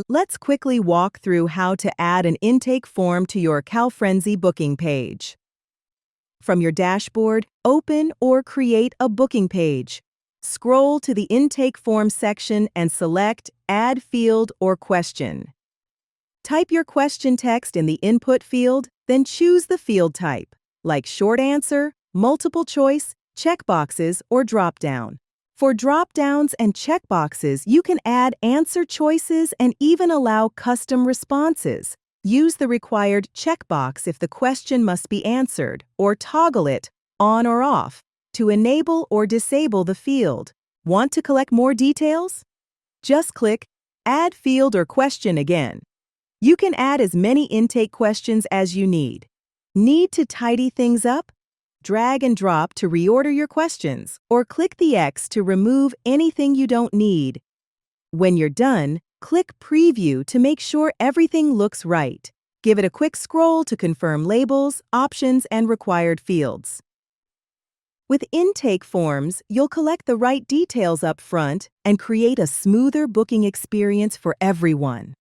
Let's quickly walk through how to add an intake form to your Calfrenzy booking page. From your dashboard, open or create a booking page. Scroll to the Intake Form section and select Add Field or Question. Type your question text in the input field, then choose the field type, like short answer, multiple choice, checkboxes, or drop-down. For drop-downs and checkboxes, you can add answer choices and even allow custom responses. Use the required checkbox if the question must be answered, or toggle it on or off to enable or disable the field. Want to collect more details? Just click Add Field or Question again. You can add as many intake questions as you need. Need to tidy things up? Drag and drop to reorder your questions, or click the X to remove anything you don't need. When you're done, click Preview to make sure everything looks right. Give it a quick scroll to confirm labels, options, and required fields. With intake forms, you'll collect the right details up front and create a smoother booking experience for everyone.